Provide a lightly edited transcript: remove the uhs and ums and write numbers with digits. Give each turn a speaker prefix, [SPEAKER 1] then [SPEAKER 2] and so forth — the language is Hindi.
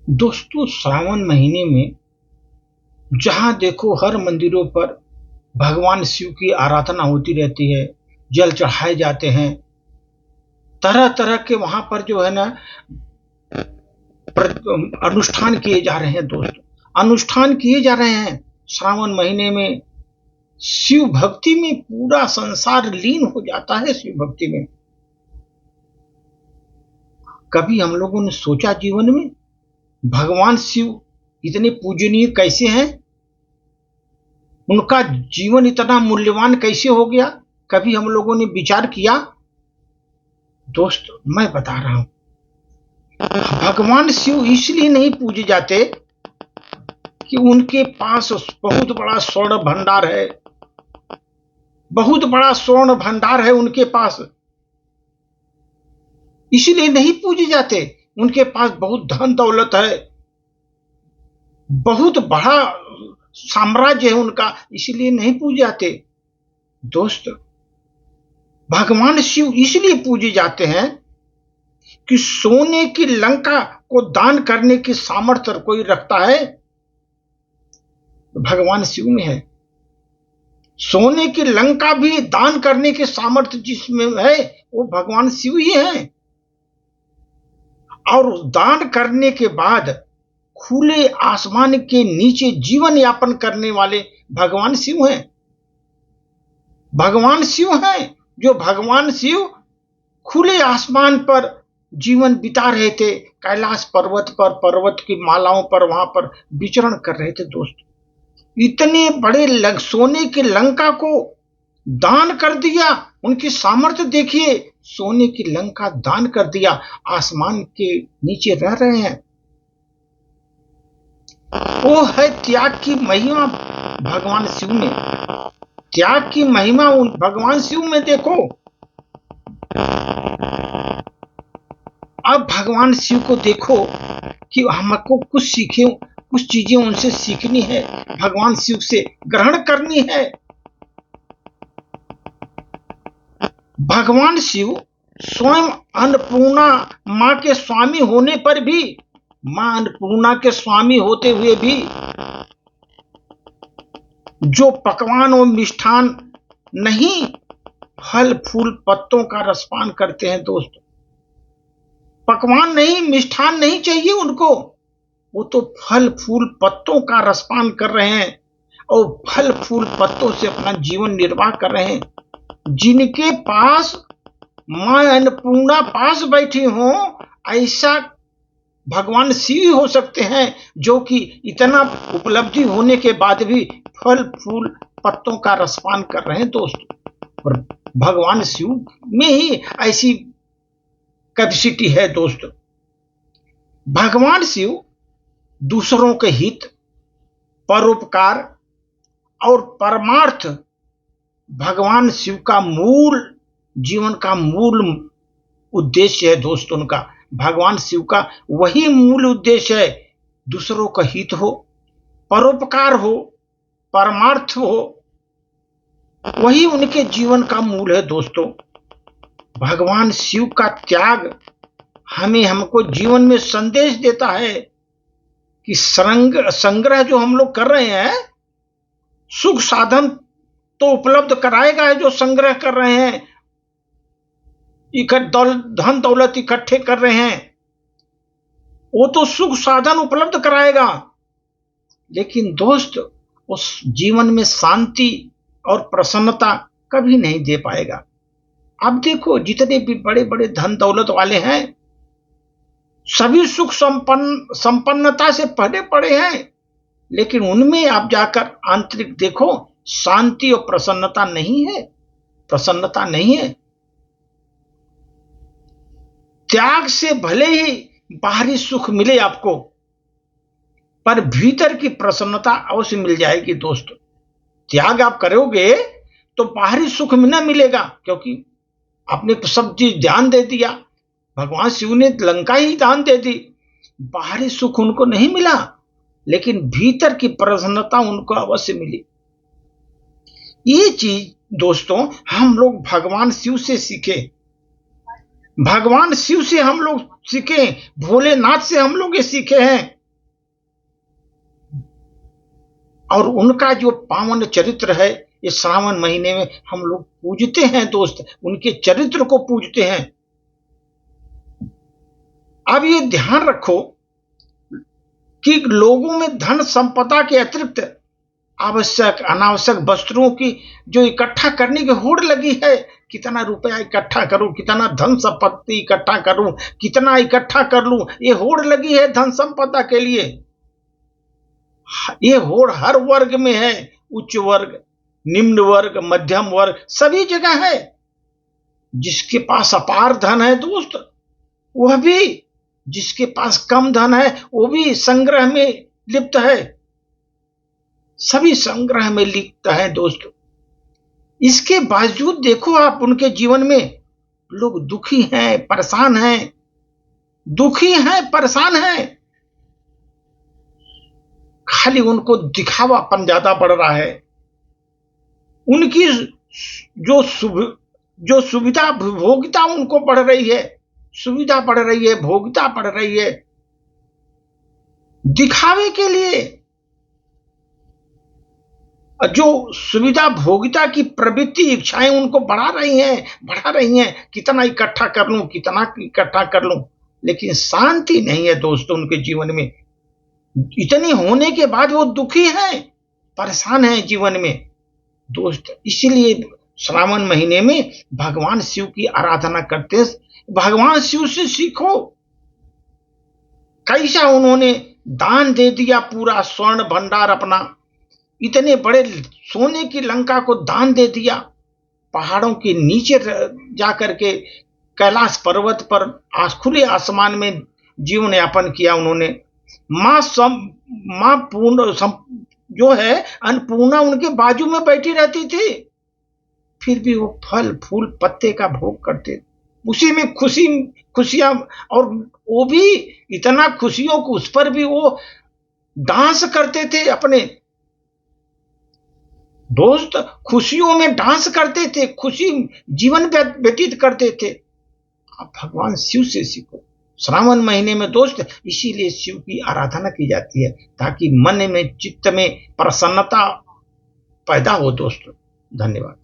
[SPEAKER 1] दोस्तों, श्रावण महीने में जहां देखो हर मंदिरों पर भगवान शिव की आराधना होती रहती है। जल चढ़ाए जाते हैं। तरह तरह के वहां पर जो है ना अनुष्ठान किए जा रहे हैं। दोस्तों, अनुष्ठान किए जा रहे हैं। श्रावण महीने में शिव भक्ति में पूरा संसार लीन हो जाता है। शिव भक्ति में कभी हम लोगों ने सोचा जीवन में भगवान शिव इतने पूजनीय कैसे हैं, उनका जीवन इतना मूल्यवान कैसे हो गया? कभी हम लोगों ने विचार किया? दोस्त, मैं बता रहा हूं, भगवान शिव इसलिए नहीं पूजे जाते कि उनके पास बहुत बड़ा स्वर्ण भंडार है। बहुत बड़ा स्वर्ण भंडार है उनके पास, इसलिए नहीं पूजे जाते। उनके पास बहुत धन दौलत है, बहुत बड़ा साम्राज्य है उनका, इसलिए नहीं पूजे जाते। दोस्त, भगवान शिव इसलिए पूजे जाते हैं कि सोने की लंका को दान करने की सामर्थ्य कोई रखता है, भगवान शिव में है। सोने की लंका भी दान करने की सामर्थ्य जिसमें है वो भगवान शिव ही है। और दान करने के बाद खुले आसमान के नीचे जीवन यापन करने वाले भगवान शिव हैं। भगवान शिव हैं जो भगवान शिव खुले आसमान पर जीवन बिता रहे थे। कैलाश पर्वत पर, पर्वत की मालाओं पर, वहां पर विचरण कर रहे थे। दोस्त, इतने बड़े सोने की लंका को दान कर दिया। उनकी सामर्थ्य देखिए, सोने की लंका दान कर दिया, आसमान के नीचे रह रहे हैं। वो है त्याग की महिमा भगवान शिव में। त्याग की महिमा भगवान शिव में देखो। अब भगवान शिव को देखो कि हमको कुछ सीखे, कुछ चीजें उनसे सीखनी है, भगवान शिव से ग्रहण करनी है। भगवान शिव स्वयं अन्नपूर्णा मां के स्वामी होने पर भी, मां अन्नपूर्णा के स्वामी होते हुए भी जो पकवान और मिष्ठान नहीं, फल फूल पत्तों का रसपान करते हैं। दोस्त, पकवान नहीं, मिष्ठान नहीं चाहिए उनको, वो तो फल फूल पत्तों का रसपान कर रहे हैं और फल फूल पत्तों से अपना जीवन निर्वाह कर रहे हैं। जिनके पास मां अन्नपूर्णा पास बैठी हो, ऐसा भगवान शिव हो सकते हैं जो कि इतना उपलब्धि होने के बाद भी फल फूल पत्तों का रसपान कर रहे हैं। दोस्त, और भगवान शिव में ही ऐसी कैपेसिटी है। दोस्त, भगवान शिव दूसरों के हित, परोपकार और परमार्थ भगवान शिव का मूल जीवन का मूल उद्देश्य है। दोस्त, उनका भगवान शिव का वही मूल उद्देश्य है। दूसरों का हित हो, परोपकार हो, परमार्थ हो, वही उनके जीवन का मूल है। दोस्तों, भगवान शिव का त्याग हमको जीवन में संदेश देता है कि संग्रह जो हम लोग कर रहे हैं, सुख साधन तो उपलब्ध कराएगा है। जो संग्रह कर रहे हैं, धन दौलत इकट्ठे कर रहे हैं, वो तो सुख साधन उपलब्ध कराएगा, लेकिन दोस्त उस जीवन में शांति और प्रसन्नता कभी नहीं दे पाएगा। अब देखो, जितने भी बड़े बड़े धन दौलत वाले हैं, सभी सुख संपन्नता से भरे पड़े हैं, लेकिन उनमें आप जाकर आंतरिक देखो, शांति और प्रसन्नता नहीं है। प्रसन्नता नहीं है। त्याग से भले ही बाहरी सुख मिले आपको, पर भीतर की प्रसन्नता अवश्य मिल जाएगी। दोस्त, त्याग आप करोगे तो बाहरी सुख में न मिलेगा, क्योंकि आपने सब चीज ध्यान दे दिया। भगवान शिव ने लंका ही दान दे दी, बाहरी सुख उनको नहीं मिला, लेकिन भीतर की प्रसन्नता उनको अवश्य मिली। ये चीज दोस्तों हम लोग भगवान शिव से सीखे। भगवान शिव से हम लोग सीखे, भोलेनाथ से हम लोग ये सीखे हैं और उनका जो पावन चरित्र है ये श्रावण महीने में हम लोग पूजते हैं दोस्त, उनके चरित्र को पूजते हैं। अब ये ध्यान रखो कि लोगों में धन संपदा के अतिरिक्त आवश्यक अनावश्यक वस्तुओं की जो इकट्ठा करने की होड़ लगी है, कितना रुपया इकट्ठा करूं, कितना धन संपत्ति इकट्ठा करूं, कितना इकट्ठा कर लूं, ये होड़ लगी है धन संपदा के लिए। ये होड़ हर वर्ग में है, उच्च वर्ग, निम्न वर्ग, मध्यम वर्ग, सभी जगह है। जिसके पास अपार धन है दोस्त, वह भी, जिसके पास कम धन है वो भी संग्रह में लिप्त है, सभी संग्रह में लिप्त है दोस्तों। इसके बावजूद देखो आप उनके जीवन में लोग दुखी हैं, परेशान हैं, दुखी हैं, परेशान हैं। खाली उनको दिखावापन ज्यादा बढ़ रहा है। उनकी जो सुविधा भोगिता उनको बढ़ रही है, सुविधा बढ़ रही है, भोगिता बढ़ रही है, दिखावे के लिए। जो सुविधा भोगिता की प्रवृत्ति इच्छाएं उनको बढ़ा रही हैं, कितना इकट्ठा कर लूं, कितना इकट्ठा कर लूं, लेकिन शांति नहीं है दोस्तों उनके जीवन में। इतने होने के बाद वो दुखी हैं, परेशान हैं जीवन में दोस्त। इसलिए श्रावण महीने में भगवान शिव की आराधना करते, भगवान शिव से सीखो। कैसा उन्होंने दान दे दिया, पूरा स्वर्ण भंडार अपना, इतने बड़े सोने की लंका को दान दे दिया। पहाड़ों के नीचे जाकर के कैलाश पर्वत पर खुले आसमान में जीवन यापन किया उन्होंने। माँ पूर्ण जो है अन्नपूर्णा उनके बाजू में बैठी रहती थी, फिर भी वो फल फूल पत्ते का भोग करते, उसी में खुशियां, और वो भी इतना खुशियों को, उस पर भी वो डांस करते थे अपने दोस्त, खुशियों में डांस करते थे, खुशी जीवन व्यतीत करते थे। आप भगवान शिव से सीखो श्रावण महीने में दोस्त। इसीलिए शिव की आराधना की जाती है ताकि मन में, चित्त में प्रसन्नता पैदा हो दोस्तों। धन्यवाद।